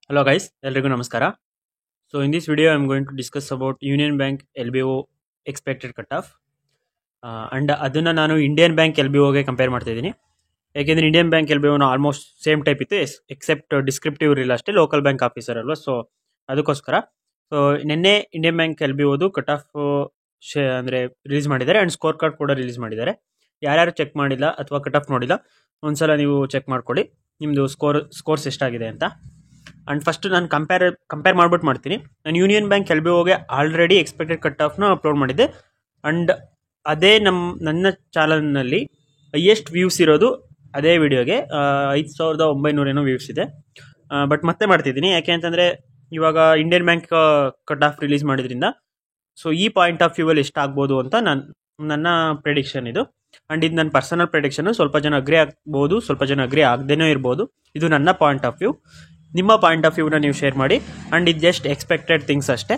Hello guys, ಎಲ್ರಿಗೂ ನಮಸ್ಕಾರ. So in this video I'm going to discuss about Union Bank LBO expected cutoff and ಅದನ್ನ ನಾನು Indian bank L B ಒಗೆ compare ಮಾಡ್ತಾ ಇದ್ದೀನಿ. ಯಾಕೆಂದ್ರೆ ಇಂಡಿಯನ್ ಬ್ಯಾಂಕ್ ಎಲ್ ಬಿ ಒನ ಆಲ್ಮೋಸ್ಟ್ ಸೇಮ್ ಟೈಪ್ ಇತ್ತು, ಎಕ್ಸೆಪ್ಟ್ ಡಿಸ್ಕ್ರಿಪ್ಟಿವ್ ಇರಲಿಲ್ಲ ಅಷ್ಟೇ, ಲೋಕಲ್ ಬ್ಯಾಂಕ್ ಆಫೀಸರ್ ಅಲ್ವಾ. ಸೊ ಅದಕ್ಕೋಸ್ಕರ ಸೊ ನಿನ್ನೆ ಇಂಡಿಯನ್ ಬ್ಯಾಂಕ್ ಎಲ್ ಬಿ ಒದು ಕಟ್ ಆಫ್ ಅಂದರೆ ರಿಲೀಸ್ ಮಾಡಿದ್ದಾರೆ ಆ್ಯಂಡ್ ಸ್ಕೋರ್ ಕಾರ್ಡ್ ಕೂಡ ರಿಲೀಸ್ ಮಾಡಿದ್ದಾರೆ. ಯಾರ್ಯಾರು ಚೆಕ್ ಮಾಡಿಲ್ಲ ಅಥವಾ ಕಟ್ ಆಫ್ ನೋಡಿಲ್ಲ ಒಂದ್ಸಲ ನೀವು ಚೆಕ್ ಮಾಡ್ಕೊಳ್ಳಿ ನಿಮ್ಮದು ಸ್ಕೋರ್ಸ್ ಎಷ್ಟಾಗಿದೆ ಅಂತ. ಆ್ಯಂಡ್ ಫಸ್ಟ್ ನಾನು ಕಂಪೇರ್ ಮಾಡ್ಬಿಟ್ಟು ಮಾಡ್ತೀನಿ. ನಾನು ಯೂನಿಯನ್ ಬ್ಯಾಂಕ್ ಎಲ್ ಬಿ ಒಗೆ ಆಲ್ರೆಡಿ ಎಕ್ಸ್ಪೆಕ್ಟೆಡ್ ಕಟ್ ಆಫ್ನ ಅಪ್ಲೋಡ್ ಮಾಡಿದ್ದೆ ಆ್ಯಂಡ್ ಅದೇ ನನ್ನ ಚಾನಲ್ನಲ್ಲಿ ಹೈಯೆಸ್ಟ್ ವ್ಯೂಸ್ ಇರೋದು ಅದೇ ವಿಡಿಯೋಗೆ 5,900 ಏನೋ ವ್ಯೂಸ್ ಇದೆ. ಬಟ್ ಮತ್ತೆ ಮಾಡ್ತಿದ್ದೀನಿ, ಯಾಕೆ ಅಂತಂದರೆ ಇವಾಗ Indian bank cut off release ಮಾಡಿದ್ರಿಂದ ಸೊ ಈ ಪಾಯಿಂಟ್ ಆಫ್ ವ್ಯೂವಲ್ಲಿ ಎಷ್ಟಾಗ್ಬೋದು ಅಂತ ನನ್ನ ಪ್ರೆಡಿಕ್ಷನ್ ಇದು. ಆ್ಯಂಡ್ ಇದು ನನ್ನ ಪರ್ಸನಲ್ ಪ್ರೆಡಿಕ್ಷನು. ಸ್ವಲ್ಪ ಜನ ಅಗ್ರಿ ಆಗ್ಬೋದು, ಸ್ವಲ್ಪ ಜನ ಅಗ್ರಿ ಆಗದೇನೋ ಇರ್ಬೋದು. ಇದು ನನ್ನ ಪಾಯಿಂಟ್ ಆಫ್ ವ್ಯೂ. ನಿಮ್ಮ ಪಾಯಿಂಟ್ ಆಫ್ ವ್ಯೂನ ನೀವು ಶೇರ್ ಮಾಡಿ. ಆ್ಯಂಡ್ ಇದು ಜಸ್ಟ್ ಎಕ್ಸ್ಪೆಕ್ಟೆಡ್ ಥಿಂಗ್ಸ್ ಅಷ್ಟೇ,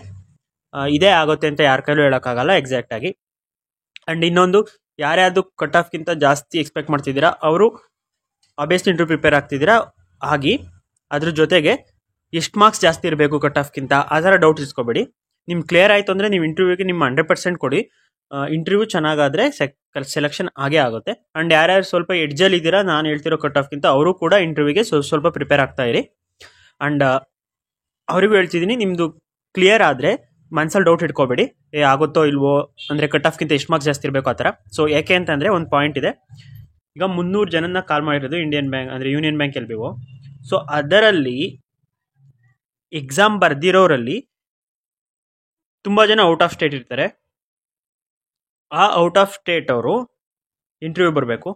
ಇದೇ ಆಗುತ್ತೆ ಅಂತ ಯಾರ ಕೈಲೂ ಹೇಳೋಕ್ಕಾಗಲ್ಲ ಎಕ್ಸಾಕ್ಟಾಗಿ. ಆ್ಯಂಡ್ ಇನ್ನೊಂದು, ಯಾರ್ಯಾವುದು ಕಟ್ ಆಫ್ಗಿಂತ ಜಾಸ್ತಿ ಎಕ್ಸ್ಪೆಕ್ಟ್ ಮಾಡ್ತಿದ್ದೀರಾ ಅವರು ಆಬ್ವಿಯಸ್ಲಿ ಇಂಟರ್ವ್ಯೂ ಪ್ರಿಪೇರ್ ಆಗ್ತಿದ್ದೀರಾ ಆಗಿ, ಅದ್ರ ಜೊತೆಗೆ ಎಷ್ಟು ಮಾರ್ಕ್ಸ್ ಜಾಸ್ತಿ ಇರಬೇಕು ಕಟ್ ಆಫ್ಗಿಂತ ಆ ಥರ ಡೌಟ್ ಇಸ್ಕೋಬೇಡಿ. ನಿಮ್ಗೆ ಕ್ಲಿಯರ್ ಆಯಿತು ಅಂದರೆ ನೀವು ಇಂಟರ್ವ್ಯೂಗೆ ನಿಮ್ಮ 100% ಕೊಡಿ. ಇಂಟರ್ವ್ಯೂ ಚೆನ್ನಾಗಾದರೆ ಸೆಲೆಕ್ಷನ್ ಆಗೇ ಆಗುತ್ತೆ. ಆ್ಯಂಡ್ ಯಾರ್ಯಾರು ಸ್ವಲ್ಪ ಎಡ್ಜಲ್ಲಿ ಇದ್ದೀರಾ ನಾನು ಹೇಳ್ತಿರೋ ಕಟ್ ಆಫ್ಗಿಂತ ಅವರು ಕೂಡ ಇಂಟರ್ವ್ಯೂಗೆ ಸ್ವಲ್ಪ ಪ್ರಿಪೇರ್ ಆಗ್ತಾ ಇರಿ. ಆ್ಯಂಡ್ ಅವರಿಗೂ ಹೇಳ್ತಿದ್ದೀನಿ, ನಿಮ್ಮದು ಕ್ಲಿಯರ್ ಆದರೆ ಮನ್ಸಲ್ಲಿ ಡೌಟ್ ಇಟ್ಕೋಬೇಡಿ, ಆಗುತ್ತೋ ಇಲ್ವೋ, ಅಂದರೆ ಕಟ್ ಆಫ್ಗಿಂತ ಎಷ್ಟು ಮಾರ್ಕ್ಸ್ ಜಾಸ್ತಿ ಇರಬೇಕು ಆ ಥರ. ಸೊ ಯಾಕೆ ಅಂತಂದರೆ ಒಂದು ಪಾಯಿಂಟ್ ಇದೆ. ಈಗ 300 ಜನನ ಕಾಲ್ ಮಾಡಿರೋದು ಇಂಡಿಯನ್ ಬ್ಯಾಂಕ್ ಅಂದರೆ ಯೂನಿಯನ್ ಬ್ಯಾಂಕ್ ಎಲ್ ಬಿ ಒ. ಸೊ ಅದರಲ್ಲಿ ಎಕ್ಸಾಮ್ ಬರ್ದಿರೋರಲ್ಲಿ ತುಂಬ ಜನ ಔಟ್ ಆಫ್ ಸ್ಟೇಟ್ ಇರ್ತಾರೆ. ಆ ಔಟ್ ಆಫ್ ಸ್ಟೇಟ್ ಅವರು ಇಂಟರ್ವ್ಯೂ ಬರಬೇಕು.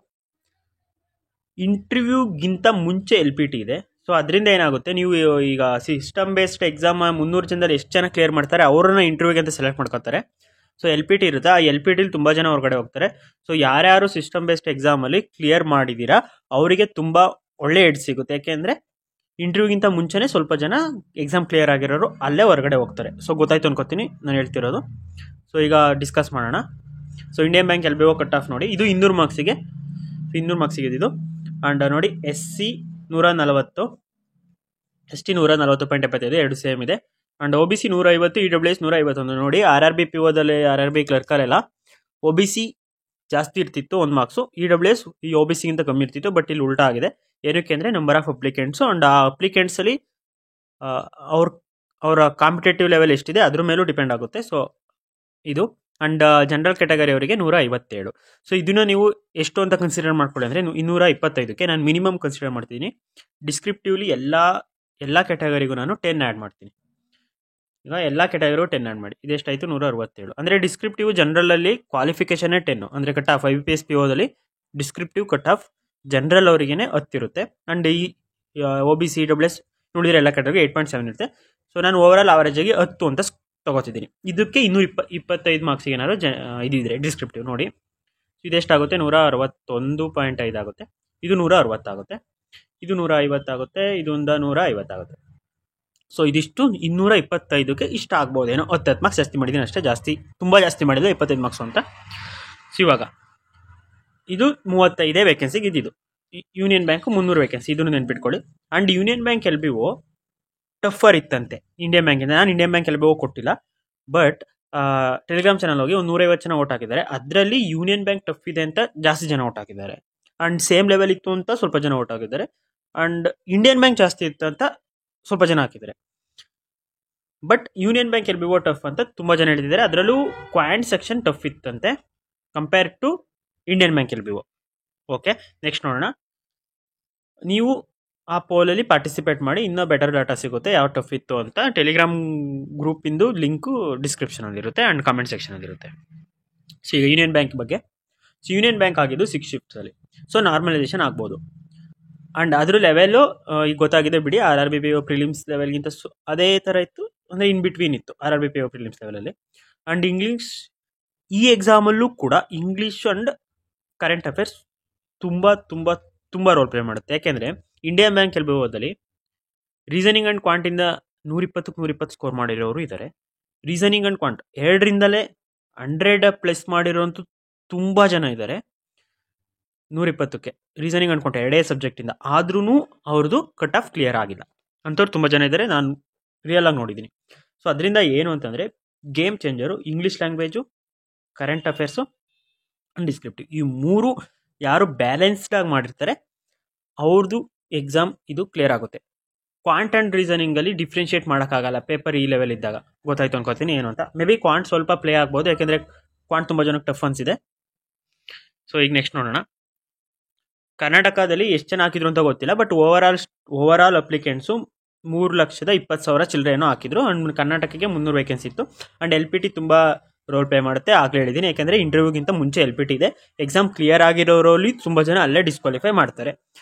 ಇಂಟರ್ವ್ಯೂಗಿಂತ ಮುಂಚೆ ಎಲ್ ಪಿ ಟಿ ಇದೆ. ಸೊ ಅದರಿಂದ ಏನಾಗುತ್ತೆ, ನೀವು ಈಗ ಸಿಸ್ಟಮ್ ಬೇಸ್ಡ್ ಎಕ್ಸಾಮ್ 300 ಜನದಲ್ಲಿ ಎಷ್ಟು ಜನ ಕ್ಲಿಯರ್ ಮಾಡ್ತಾರೆ ಅವ್ರನ್ನ ಇಂಟರ್ವ್ಯೂಗೆ ಅಂತ ಸೆಲೆಕ್ಟ್ ಮಾಡ್ಕೊತಾರೆ. ಸೊ ಎಲ್ ಪಿ ಟಿ ಇರುತ್ತೆ, ಆ ಎಲ್ ಪಿ ಟಿಲಿ ತುಂಬ ಜನ ಹೊರಗಡೆ ಹೋಗ್ತಾರೆ. ಸೊ ಯಾರ್ಯಾರು ಸಿಸ್ಟಮ್ ಬೇಸ್ಡ್ ಎಕ್ಸಾಮಲ್ಲಿ ಕ್ಲಿಯರ್ ಮಾಡಿದ್ದೀರಾ ಅವರಿಗೆ ತುಂಬ ಒಳ್ಳೆ ಎಡ್ ಸಿಗುತ್ತೆ. ಯಾಕೆಂದರೆ ಇಂಟರ್ವ್ಯೂಗಿಂತ ಮುಂಚೆನೇ ಸ್ವಲ್ಪ ಜನ ಎಕ್ಸಾಮ್ ಕ್ಲಿಯರ್ ಆಗಿರೋರು ಅಲ್ಲೇ ಹೊರಗಡೆ ಹೋಗ್ತಾರೆ. ಸೊ ಗೊತ್ತಾಯ್ತು ಅನ್ಕೋತೀನಿ ನಾನು ಹೇಳ್ತಿರೋದು. ಸೊ ಈಗ ಡಿಸ್ಕಸ್ ಮಾಡೋಣ. So Indian bank L B ಒ ಕಟ್ ಆಫ್ ನೋಡಿ, ಇದು 200 ಮಾರ್ಕ್ಸಿಗೆ ಇದು. ಆ್ಯಂಡ್ ನೋಡಿ SC 140, ST 140.75 ಎರಡು ಸೇಮ್ ಇದೆ. And OBC 150, EWS 151. ನೋಡಿ RRB POದಲ್ಲಿ RRB ಕ್ಲರ್ಕಲ್ಲೆಲ್ಲ OBC ಜಾಸ್ತಿ ಇರ್ತಿತ್ತು 1 ಮಾರ್ಕ್ಸು, EWS ಈ OBCಗಿಂತ ಕಮ್ಮಿ ಇರ್ತಿತ್ತು. ಬಟ್ ಇಲ್ಲಿ ಉಲ್ಟಾ ಆಗಿದೆ. ಏನಕ್ಕೆ ಅಂದರೆ ನಂಬರ್ ಆಫ್ ಅಪ್ಲಿಕೆಂಟ್ಸು ಆ್ಯಂಡ್ ಆ ಅಪ್ಲಿಕೆಂಟ್ಸಲ್ಲಿ ಅವರ ಕಾಂಪಿಟೇಟಿವ್ ಲೆವೆಲ್ ಎಷ್ಟಿದೆ ಅದ್ರ ಮೇಲೂ ಡಿಪೆಂಡ್ ಆಗುತ್ತೆ. ಸೊ ಇದು ಆ್ಯಂಡ್ ಜನರಲ್ ಕ್ಯಾಟಗರಿ ಅವರಿಗೆ 157. ಸೊ ಇದನ್ನು ನೀವು ಎಷ್ಟು ಅಂತ ಕನ್ಸಿಡರ್ ಮಾಡ್ಕೊಳ್ಳಿ ಅಂದರೆ 225ಕ್ಕೆ ನಾನು ಮಿನಿಮಮ್ ಕನ್ಸಿಡರ್ ಮಾಡ್ತೀನಿ. ಡಿಸ್ಕ್ರಿಪ್ಟಿವ್ಲಿ ಎಲ್ಲ ಕ್ಯಾಟಗರಿಗೂ ನಾನು 10 ಆ್ಯಡ್ ಮಾಡ್ತೀನಿ. ಈಗ ಎಲ್ಲ ಕ್ಯಾಟಗರಿಗೂ 10 ಆ್ಯಡ್ ಮಾಡಿ, ಇದೆಷ್ಟಾಯಿತು 167. ಅಂದರೆ ಡಿಸ್ಕ್ರಿಪ್ಟಿವ್ ಜನರಲಲ್ಲಿ ಕ್ವಾಲಿಫಿಕೇಷನ್ನೇ 10, ಅಂದರೆ ಕಟ್ ಆಫ್ IBPS POದಲ್ಲಿ ಡಿಸ್ಕ್ರಿಪ್ಟಿವ್ ಕಟ್ ಆಫ್ ಜನರಲ್ ಅವರಿಗೇ 10 ಇರುತ್ತೆ. ಆ್ಯಂಡ್ ಈ OBC EWS ನೋಡಿದರೆ ಎಲ್ಲ ಕ್ಯಾಟಗರಿ 8.7 ಇರುತ್ತೆ. ಸೊ ನಾನು ಓವರಾಲ್ ಆವರೇಜಾಗಿ 10 ಅಂತ ತಗೋತಿದ್ದೀನಿ. ಇದಕ್ಕೆ 225 ಮಾರ್ಕ್ಸಿಗೆ ಏನಾದ್ರು ಇದಿದ್ರೆ ಡಿಸ್ಕ್ರಿಪ್ಟಿವ್ ನೋಡಿ, ಇದೆಷ್ಟಾಗುತ್ತೆ 161.5 ಆಗುತ್ತೆ. ಇದು 160 ಆಗುತ್ತೆ, ಇದು 150 ಆಗುತ್ತೆ, ಇದೊಂದ 150 ಆಗುತ್ತೆ. ಸೊ ಇದಿಷ್ಟು 225ಕ್ಕೆ ಇಷ್ಟ ಆಗ್ಬೋದೇನೋ. 10 ಮಾರ್ಕ್ಸ್ ಜಾಸ್ತಿ ಮಾಡಿದ್ದೀನಿ ಅಷ್ಟೇ, ತುಂಬ ಜಾಸ್ತಿ ಮಾಡಿಲ್ಲ 25 ಮಾರ್ಕ್ಸ್ ಅಂತ. ಸೊ ಇವಾಗ ಇದು 35 ವೇಕೆನ್ಸಿಗೆ ಇದ್ದಿದ್ದು. ಯೂನಿಯನ್ ಬ್ಯಾಂಕು 300 ವೇಕೆನ್ಸಿ, ಇದನ್ನು ನೆನ್ಪಿಟ್ಕೊಳ್ಳಿ. And union bank L B O tougher ಇತ್ತಂತೆ ಇಂಡಿಯನ್ ಬ್ಯಾಂಕಿಂದ. ನಾನು ಇಂಡಿಯನ್ ಬ್ಯಾಂಕ್ ಎಲ್ ಬಿ ಒ ಕೊಟ್ಟಿಲ್ಲ, ಬಟ್ ಟೆಲಿಗ್ರಾಮ್ ಚಾನಲ್ ಹೋಗಿ ಒಂದು 150 ಜನ ಓಟ್ ಹಾಕಿದ್ದಾರೆ. ಅದರಲ್ಲಿ ಯೂನಿಯನ್ ಬ್ಯಾಂಕ್ ಟಫ್ ಇದೆ ಅಂತ ಜಾಸ್ತಿ ಜನ ಓಟ್ ಹಾಕಿದ್ದಾರೆ. ಆ್ಯಂಡ್ ಸೇಮ್ ಲೆವೆಲ್ ಇತ್ತು ಅಂತ ಸ್ವಲ್ಪ ಜನ ಓಟ್ ಹಾಕಿದ್ದಾರೆ. ಆ್ಯಂಡ್ ಇಂಡಿಯನ್ ಬ್ಯಾಂಕ್ ಜಾಸ್ತಿ ಇತ್ತು ಅಂತ ಸ್ವಲ್ಪ ಜನ ಹಾಕಿದ್ದಾರೆ. But union bank L B O tough ಅಂತ ತುಂಬ ಜನ ಹೇಳ್ತಿದ್ದಾರೆ. ಅದರಲ್ಲೂ ಕ್ವಾಂಟ್ ಸೆಕ್ಷನ್ ಟಫ್ ಇತ್ತಂತೆ compare to Indian bank L B O. Okay, next ನೋಡೋಣ. ನೀವು ಆ ಪೋಲಲ್ಲಿ ಪಾರ್ಟಿಸಿಪೇಟ್ ಮಾಡಿ, ಇನ್ನೂ ಬೆಟರ್ ಡಾಟಾ ಸಿಗುತ್ತೆ ಯಾವ ಟಫ್ ಇತ್ತು ಅಂತ. Telegram ಗ್ರೂಪಿಂದು link ಡಿಸ್ಕ್ರಿಪ್ಷನಲ್ಲಿರುತ್ತೆ and comment ಸೆಕ್ಷನಲ್ಲಿರುತ್ತೆ. So ಈಗ ಯೂನಿಯನ್ ಬ್ಯಾಂಕ್ ಬಗ್ಗೆ, ಸೊ ಯೂನಿಯನ್ ಬ್ಯಾಂಕ್ ಆಗಿದ್ದು 6 ಶಿಫ್ಟ್ಸಲ್ಲಿ. ಸೊ ನಾರ್ಮಲೈಸೇಷನ್ ಆಗ್ಬೋದು. ಆ್ಯಂಡ್ ಅದ್ರ ಲೆವೆಲ್ಲು ಈಗ ಗೊತ್ತಾಗಿದೆ ಬಿಡಿ, RRB PO ಪ್ರಿಲಿಮ್ಸ್ ಲೆವೆಲ್ಗಿಂತ ಅದೇ ಥರ ಇತ್ತು, ಅಂದರೆ ಇನ್ ಬಿಟ್ವೀನ್ ಇತ್ತು RRB PO ಪ್ರಿಲಿಮ್ಸ್ ಲೆವೆಲಲ್ಲಿ. ಆ್ಯಂಡ್ ಇಂಗ್ಲೀಷ್ ಈ ಎಕ್ಸಾಮಲ್ಲೂ ಕೂಡ ಇಂಗ್ಲೀಷ್ ಆ್ಯಂಡ್ ಕರೆಂಟ್ ಅಫೇರ್ಸ್ ತುಂಬ ತುಂಬ ತುಂಬ ರೋಲ್ ಪ್ಲೇ ಮಾಡುತ್ತೆ. ಯಾಕೆಂದರೆ ಇಂಡಿಯನ್ ಬ್ಯಾಂಕ್ ಎಲ್ ಬಿ ಒದಲ್ಲಿ ರೀಸನಿಂಗ್ ಆ್ಯಂಡ್ ಕ್ವಾಂಟಿಂದ 120ಕ್ಕೆ 120 ಸ್ಕೋರ್ ಮಾಡಿರೋರು ಇದ್ದಾರೆ. ರೀಸನಿಂಗ್ ಆ್ಯಂಡ್ ಕ್ವಾಂಟ್ ಎರಡರಿಂದಲೇ 100+ ಮಾಡಿರೋಂಥ ತುಂಬ ಜನ ಇದ್ದಾರೆ. 120ಕ್ಕೆ ರೀಸನಿಂಗ್ ಆ್ಯಂಡ್ ಕ್ವಾಂಟ್ ಎರಡೇ ಸಬ್ಜೆಕ್ಟಿಂದ, ಆದ್ರೂ ಅವ್ರದ್ದು ಕಟ್ ಆಫ್ ಕ್ಲಿಯರ್ ಆಗಿಲ್ಲ. ಅಂಥವ್ರು ತುಂಬ ಜನ ಇದ್ದಾರೆ, ನಾನು ರಿಯಲ್ ಆಗಿ ನೋಡಿದ್ದೀನಿ. ಸೊ ಅದರಿಂದ ಏನು ಅಂತಂದರೆ game changer English language, current affairs and descriptive, ಈ ಮೂರು ಯಾರು ಬ್ಯಾಲೆನ್ಸ್ಡಾಗಿ ಮಾಡಿರ್ತಾರೆ ಅವ್ರದ್ದು ಎಕ್ಸಾಮ್ ಇದು ಕ್ಲಿಯರ್ ಆಗುತ್ತೆ. ಕ್ವಾಂಟ್ ಆ್ಯಂಡ್ ರೀಸನಿಂಗಲ್ಲಿ ಡಿಫ್ರೆನ್ಷಿಯೇಟ್ ಮಾಡೋಕ್ಕಾಗಲ್ಲ ಪೇಪರ್ ಈ ಲೆವೆಲ್ ಇದ್ದಾಗ. ಗೊತ್ತಾಯ್ತು ಅನ್ಕೋತೀನಿ ಏನು ಅಂತ. ಮೇ ಬಿ ಕ್ವಾಂಟ್ ಸ್ವಲ್ಪ ಪ್ಲೇ ಆಗ್ಬೋದು, ಯಾಕೆಂದರೆ ಕ್ವಾಂಟ್ ತುಂಬ ಜನಕ್ಕೆ ಟಫ್ ಅನ್ಸಿದೆ. ಸೊ ಈಗ ನೆಕ್ಸ್ಟ್ ನೋಡೋಣ. ಕರ್ನಾಟಕದಲ್ಲಿ ಎಷ್ಟು ಜನ ಹಾಕಿದ್ರು ಅಂತ ಗೊತ್ತಿಲ್ಲ, ಬಟ್ ಓವರಾಲ್ ಅಪ್ಲಿಕೆಂಟ್ಸು 3,20,000 ಚಿಲ್ಲರೆನೋ ಹಾಕಿದ್ರು. ಆ್ಯಂಡ್ ಕರ್ನಾಟಕಕ್ಕೆ 300 ವೇಕೆನ್ಸಿ ಇತ್ತು. ಆ್ಯಂಡ್ LPT ತುಂಬ ರೋಲ್ ಪ್ಲೇ ಮಾಡುತ್ತೆ, ಆಗಲೇ ಹೇಳಿದ್ದೀನಿ. ಯಾಕೆಂದರೆ ಇಂಟರ್ವ್ಯೂಗಿಂತ ಮುಂಚೆ LPT ಇದೆ. ಎಕ್ಸಾಮ್ ಕ್ಲಿಯರ್ ಆಗಿರೋರಲ್ಲಿ ತುಂಬ ಜನ ಅಲ್ಲೇ ಡಿಸ್ಕ್ವಾಲಿಫೈ ಮಾಡ್ತಾರೆ.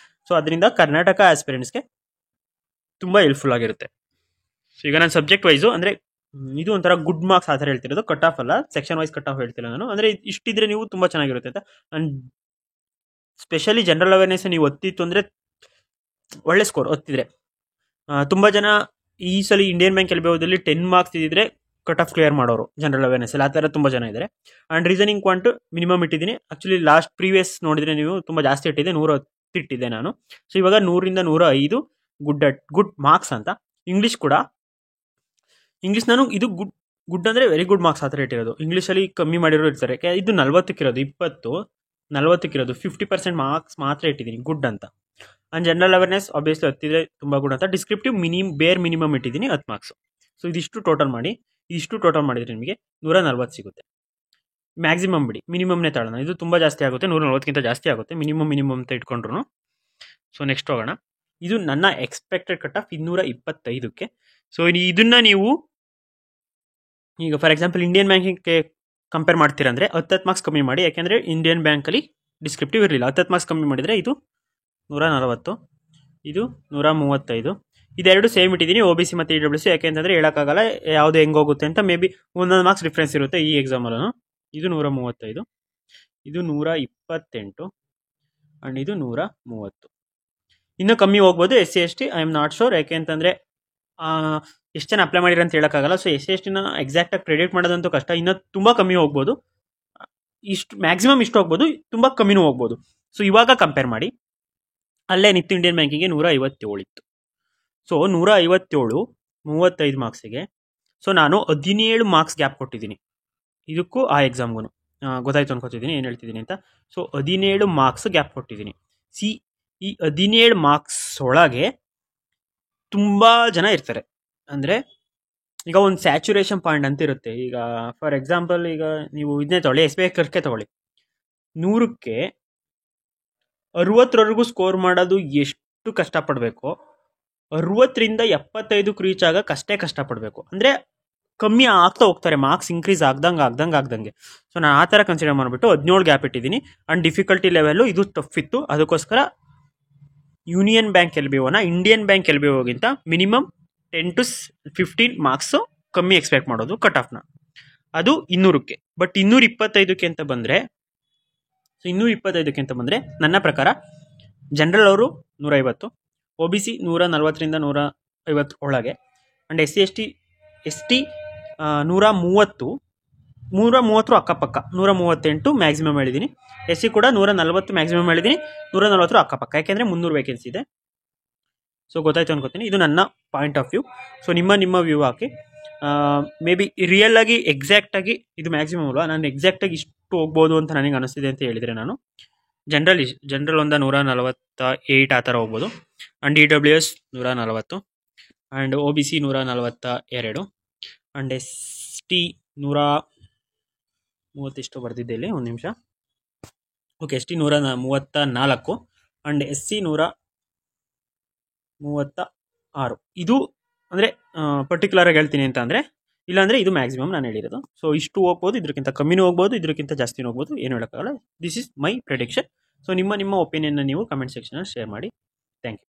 ಸೊ ಅದರಿಂದ ಕರ್ನಾಟಕ ಆಸ್ಪಿರೆಂಟ್ಸ್ಗೆ ತುಂಬ ಹೆಲ್ಪ್ಫುಲ್ ಆಗಿರುತ್ತೆ. ಸೊ ಈಗ ನಾನು ಸಬ್ಜೆಕ್ಟ್ ವೈಸು ಅಂದರೆ ಇದು ಒಂಥರ ಗುಡ್ ಮಾರ್ಕ್ಸ್ ಆ ಥರ ಹೇಳ್ತಿರೋದು, ಕಟ್ ಆಫ್ ಅಲ್ಲ, ಸೆಕ್ಷನ್ ವೈಸ್ ಕಟ್ ಆಫ್ ಹೇಳ್ತಿಲ್ಲ ನಾನು. ಅಂದರೆ ಇಷ್ಟಿದ್ರೆ ನೀವು ತುಂಬ ಚೆನ್ನಾಗಿರುತ್ತೆ ಅಂತ. ಆ್ಯಂಡ್ ಸ್ಪೆಷಲಿ ಜನರಲ್ ಅವೇರ್ನೆಸ್ ನೀವು ಒತ್ತಿತ್ತು ಅಂದರೆ ಒಳ್ಳೆ ಸ್ಕೋರ್ ಒತ್ತಿದ್ರೆ. ತುಂಬ ಜನ ಈ ಸಲ ಇಂಡಿಯನ್ ಬ್ಯಾಂಕ್ LBOದಲ್ಲಿ 10 ಮಾರ್ಕ್ಸ್ ಇದ್ದಿದ್ರೆ ಕಟ್ ಆಫ್ ಕ್ಲಿಯರ್ ಮಾಡೋರು ಜನರಲ್ ಅವೇರ್ನೆಸ್ಸಲ್ಲಿ, ಆ ಥರ ತುಂಬ ಜನ ಇದ್ದಾರೆ. ಆ್ಯಂಡ್ ರೀಸನಿಂಗ್ ಕ್ವಾಂಟು ಮಿನಿಮಮ್ ಇಟ್ಟಿದ್ದೀನಿ. ಆ್ಯಕ್ಚುಲಿ ಲಾಸ್ಟ್ ಪ್ರೀವಿಯಸ್ ನೋಡಿದರೆ ನೀವು ತುಂಬ ಜಾಸ್ತಿ ಇಟ್ಟಿದೆ, 110 ಇಟ್ಟಿದ್ದೆ ನಾನು. ಸೊ ಇವಾಗ 100ರಿಂದ 105 ಗುಡ್ ಮಾರ್ಕ್ಸ್ ಅಂತ. ಇಂಗ್ಲೀಷ್ ಕೂಡ, ಇಂಗ್ಲೀಷ್ ನಾನು ಇದು ಗುಡ್ ಅಂದರೆ ವೆರಿ ಗುಡ್ ಮಾರ್ಕ್ಸ್ ಆ ಥರ ಇಟ್ಟಿರೋದು. ಇಂಗ್ಲೀಷಲ್ಲಿ ಕಮ್ಮಿ ಮಾಡಿರೋ ಇರ್ತಾರೆ, ಇದು 40ಕ್ಕಿರೋದು, 40ಕ್ಕಿರೋದು 50% ಮಾರ್ಕ್ಸ್ ಮಾತ್ರ ಇಟ್ಟಿದ್ದೀನಿ ಗುಡ್ ಅಂತ. ಆ್ಯಂಡ್ ಜನರಲ್ ಅವೇರ್ನೆಸ್ ಆಬ್ವಿಯಸ್ಲಿ ಹತ್ತಿದ್ರೆ ತುಂಬ ಗುಡ್ ಅಂತ. ಡಿಸ್ಕ್ರಿಪ್ಟಿವ್ ಬೇರ್ ಮಿನಿಮಮ್ ಇಟ್ಟಿದ್ದೀನಿ 10 ಮಾರ್ಕ್ಸು. ಸೊ ಇದಿಷ್ಟು ಟೋಟಲ್ ಮಾಡಿದರೆ ನಿಮಗೆ 140 ಸಿಗುತ್ತೆ. ಮ್ಯಾಕ್ಸಿಮಮ್ ಬಿಡಿ, ಮಿನಿಮಮ್ನೇ ತಗೊಳ್ಳೋಣ. ಇದು ತುಂಬ ಜಾಸ್ತಿ ಆಗುತ್ತೆ, 140ಕ್ಕಿಂತ ಜಾಸ್ತಿ ಆಗುತ್ತೆ ಮಿನಿಮಮ್ ಅಂತ ಇಟ್ಕೊಂಡ್ರು. ಸೊ ನೆಕ್ಸ್ಟ್ ಹೋಗೋಣ. ಇದು ನನ್ನ ಎಕ್ಸ್ಪೆಕ್ಟೆಡ್ ಕಟ್ ಆಫ್ 225ಕ್ಕೆ. ಸೊ ಇದನ್ನು ನೀವು ಈಗ ಫಾರ್ ಎಕ್ಸಾಂಪಲ್ ಇಂಡಿಯನ್ ಬ್ಯಾಂಕಿಂಗ್ಗೆ ಕಂಪೇರ್ ಮಾಡ್ತೀರಂದರೆ 10 ಮಾರ್ಕ್ಸ್ ಕಮ್ಮಿ ಮಾಡಿ, ಯಾಕೆಂದರೆ ಇಂಡಿಯನ್ ಬ್ಯಾಂಕಲ್ಲಿ ಡಿಸ್ಕ್ರಿಪ್ಟಿವ್ ಇರಲಿಲ್ಲ. 10 ಮಾರ್ಕ್ಸ್ ಕಮ್ಮಿ ಮಾಡಿದರೆ ಇದು 140, ಇದು 135. ಇದೆರಡು ಸೇಮ್ ಇಟ್ಟಿದ್ದೀನಿ, OBC ಮತ್ತು EWS. ಯಾಕೆಂತಂದರೆ ಹೇಳೋಕ್ಕಾಗಲ್ಲ ಯಾವುದು ಹೆಂಗೆ ಹೋಗುತ್ತೆ ಅಂತ. ಮೇ ಬಿ 1 ಮಾರ್ಕ್ಸ್ ಡಿಫ್ರೆನ್ಸ್ ಇರುತ್ತೆ ಈ ಎಕ್ಸಾಮಲ್ಲೂ. ಇದು 135, ಇದು 128 ಆ್ಯಂಡ್ ಇದು 130. ಇನ್ನೂ ಕಮ್ಮಿ ಹೋಗ್ಬೋದು. SC/ST I am not sure, ಯಾಕೆಂತಂದರೆ ಎಷ್ಟು ಜನ ಅಪ್ಲೈ ಮಾಡಿರೋ ಅಂತ ಹೇಳೋಕ್ಕಾಗಲ್ಲ. ಸೊ SC/STನ ಎಕ್ಸಾಕ್ಟಾಗಿ ಪ್ರೆಡಿಕ್ಟ್ ಮಾಡೋದಂತೂ ಕಷ್ಟ. ಇನ್ನೂ ತುಂಬ ಕಮ್ಮಿ ಹೋಗ್ಬೋದು, ಮ್ಯಾಕ್ಸಿಮಮ್ ಇಷ್ಟು ಹೋಗ್ಬೋದು, ತುಂಬ ಕಮ್ಮಿನೂ ಹೋಗ್ಬೋದು. ಸೊ ಇವಾಗ ಕಂಪೇರ್ ಮಾಡಿ, ಅಲ್ಲೇ ನಿತ್ತು ಇಂಡಿಯನ್ ಬ್ಯಾಂಕಿಗೆ 157 ಇತ್ತು. ಸೊ 157 35 ಮಾರ್ಕ್ಸಿಗೆ. ಸೊ ನಾನು 17 ಮಾರ್ಕ್ಸ್ ಗ್ಯಾಪ್ ಕೊಟ್ಟಿದ್ದೀನಿ ಇದಕ್ಕೂ ಆ ಎಕ್ಸಾಮ್ಗೂ. ಗೊತ್ತಾಯ್ತು ಅನ್ಕೋತಿದ್ದೀನಿ ಏನು ಹೇಳ್ತಿದ್ದೀನಿ ಅಂತ. ಸೊ 17 ಮಾರ್ಕ್ಸ್ ಗ್ಯಾಪ್ ಕೊಟ್ಟಿದ್ದೀನಿ. ಈ 17 ಮಾರ್ಕ್ಸ್ ಒಳಗೆ ತುಂಬ ಜನ ಇರ್ತಾರೆ. ಅಂದರೆ ಈಗ ಒಂದು ಸ್ಯಾಚುರೇಷನ್ ಪಾಯಿಂಟ್ ಅಂತ ಇರುತ್ತೆ. ಈಗ ಫಾರ್ ಎಕ್ಸಾಂಪಲ್ ಈಗ ನೀವು ಇದನ್ನೇ ತಗೊಳ್ಳಿ, SBI ಕ್ಲರ್ಕೆ ತಗೊಳ್ಳಿ. 100ಕ್ಕೆ 60ರವರೆಗೂ ಸ್ಕೋರ್ ಮಾಡೋದು ಎಷ್ಟು ಕಷ್ಟಪಡಬೇಕು, 60ರಿಂದ 75ಕ್ಕೆ ರೀಚ್ ಆಗಕ್ಕೆ ಅಷ್ಟೇ ಕಷ್ಟಪಡಬೇಕು. ಅಂದರೆ ಕಮ್ಮಿ ಆಗ್ತಾ ಹೋಗ್ತಾರೆ, ಮಾರ್ಕ್ಸ್ ಇಂಕ್ರೀಸ್ ಆಗ್ದಂಗೆ. ಸೊ ನಾನು ಆ ಥರ ಕನ್ಸಿಡರ್ ಮಾಡಿಬಿಟ್ಟು 17 ಗ್ಯಾಪ್ ಇಟ್ಟಿದ್ದೀನಿ. ಆ್ಯಂಡ್ ಡಿಫಿಕಲ್ಟಿ ಲೆವೆಲ್ಲು ಇದು ಟಫ್ ಇತ್ತು. ಅದಕ್ಕೋಸ್ಕರ union bank LBOನ Indian bank LBOಗಿಂತ minimum 10 to 15 marks ಕಮ್ಮಿ ಎಕ್ಸ್ಪೆಕ್ಟ್ ಮಾಡೋದು ಕಟ್ ಆಫ್ನ. ಅದು 200ಕ್ಕೆ. ಬಟ್ 225ಕ್ಕೆ ಅಂತ ಬಂದರೆ, ಸೊ 225ಕ್ಕೆ ಅಂತ ಬಂದರೆ ನನ್ನ ಪ್ರಕಾರ ಜನರಲ್ ಅವರು 150, OBC 140ರಿಂದ 150 ಒಳಗೆ, ಆ್ಯಂಡ್ SC/ST 130 ಅಕ್ಕಪಕ್ಕ, 138 ಮ್ಯಾಕ್ಸಿಮಮ್ ಹೇಳಿದ್ದೀನಿ. SC ಕೂಡ 140 ಮ್ಯಾಕ್ಸಿಮಮ್ ಹೇಳಿದ್ದೀನಿ, 140 ಅಕ್ಕಪಕ್ಕ, ಯಾಕೆಂದರೆ 300 ವೇಕೆನ್ಸಿ ಇದೆ. ಸೊ ಗೊತ್ತಾಯ್ತು ಅನ್ಕೋತೀನಿ. ಇದು ನನ್ನ ಪಾಯಿಂಟ್ ಆಫ್ ವ್ಯೂ. ಸೊ ನಿಮ್ಮ view hockey. May be real ಆಗಿ ಎಕ್ಸಾಕ್ಟಾಗಿ ಇದು ಮ್ಯಾಕ್ಸಿಮಮ್ ಅಲ್ವಾ, ನಾನು ಎಕ್ಸಾಕ್ಟಾಗಿ ಇಷ್ಟು ಹೋಗ್ಬೋದು ಅಂತ ನನಗೆ ಅನಿಸ್ತಿದೆ ಅಂತ ಹೇಳಿದರೆ, ನಾನು ಜನರಲ್ ಒಂದು 148 ಆ ಥರ ಹೋಗ್ಬೋದು. And EWS 140, and OBC 142, and ST 130 ಎಷ್ಟು ಬರ್ದಿದ್ದೆ ಇಲ್ಲಿ, ಒಂದು ನಿಮಿಷ. Okay, ST 134, and SC 136. ಇದು ಅಂದರೆ ಪರ್ಟಿಕ್ಯುಲರಾಗಿ ಹೇಳ್ತೀನಿ ಅಂತ ಅಂದರೆ, ಇಲ್ಲಾಂದರೆ ಇದು ಮ್ಯಾಕ್ಸಿಮಮ್ ನಾನು ಹೇಳಿರೋದು. ಸೊ ಇಷ್ಟು ಹೋಗ್ಬೋದು, ಇದಕ್ಕಿಂತ ಕಮ್ಮಿನೂ ಹೋಗ್ಬೋದು, ಇದಕ್ಕಿಂತ ಜಾಸ್ತಿನೂ ಹೋಗ್ಬೋದು, ಏನು ಹೇಳೋಕ್ಕಾಗಲ್ಲ. This is my prediction. So ನಿಮ್ಮ ಒಪಿನಿಯನ್ನ ನೀವು ಕಮೆಂಟ್ ಸೆಕ್ಷನಲ್ಲಿ ಶೇರ್ ಮಾಡಿ. Thank you.